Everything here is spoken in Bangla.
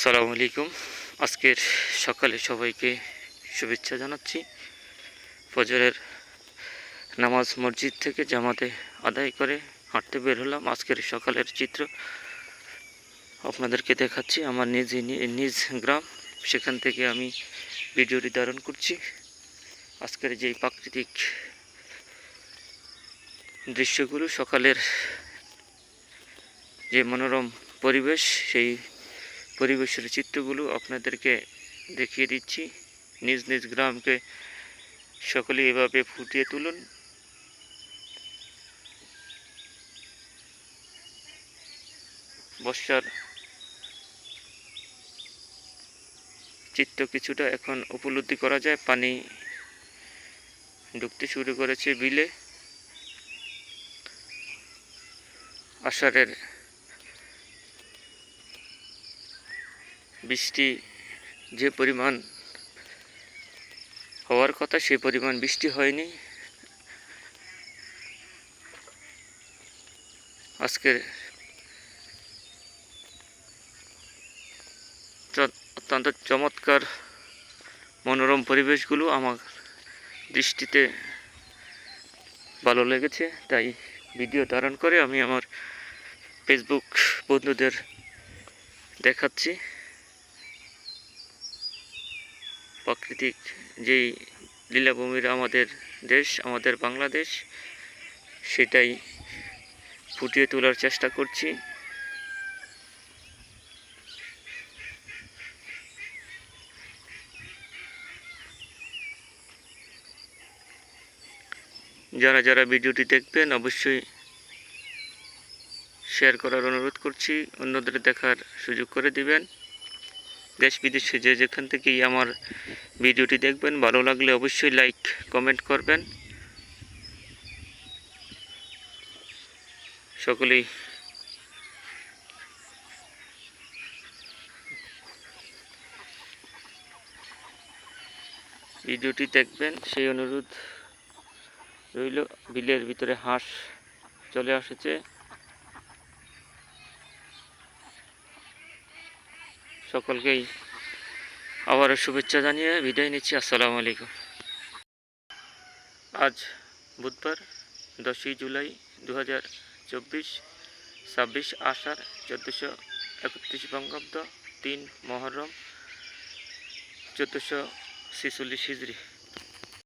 আসসালামু আলাইকুম। আজকের সকালে সবাইকে শুভেচ্ছা জানাচ্ছি। ফজরের নামাজ মসজিদ থেকে জামাতে আদায় করে হাঁটতে বের হলাম। আজকের সকালের চিত্র আপনাদেরকে দেখাচ্ছি। আমার নিজ গ্রাম, সেখান থেকে আমি ভিডিওটি ধারণ করছি। আজকের যেই প্রাকৃতিক দৃশ্যগুলো, সকালের যে মনোরম পরিবেশ, সেই পরিবেশের চিত্রগুলো আপনাদেরকে দেখিয়ে দিচ্ছি। নিজ নিজ গ্রামকে সকলে এভাবে ফুটিয়ে তুলুন। বর্ষার চিত্র কিছুটা এখন উপলব্ধি করা যায়। পানি ঢুকতে শুরু করেছে বিলে। আষাঢ়ের বৃষ্টি যে পরিমাণ হওয়ার কথা, সেই পরিমাণ বৃষ্টি হয়নি। আজকের অত্যন্ত চমৎকার মনোরম পরিবেশগুলো আমার দৃষ্টিতে ভালো লেগেছে, তাই ভিডিও ধারণ করে আমি আমার ফেসবুক বন্ধুদের দেখাচ্ছি। প্রাকৃতিক যেই লীলাভূমির আমাদের দেশ, আমাদের বাংলাদেশ, সেটাই ফুটিয়ে তোলার চেষ্টা করছি। যারা যারা ভিডিওটি দেখবেন অবশ্যই শেয়ার করার অনুরোধ করছি, অন্যদের দেখার সুযোগ করে দিবেন। দেশ বিদেশে যে যেখান থেকেই আমার ভিডিওটি দেখবেন, ভালো লাগলে অবশ্যই লাইক কমেন্ট করবেন। সকলেই ভিডিওটি দেখবেন সেই অনুরোধ রইল। বিলের ভিতরে হাঁস চলে আসছে। সকলকেই আবারও শুভেচ্ছা জানিয়ে বিদায় নিচ্ছি। আসসালামু আলাইকুম। আজ বুধবার 10ই জুলাই 2024, 26 আষাঢ় 1431 বঙ্গাব্দ, 3 মহরম 1446 হিজরি।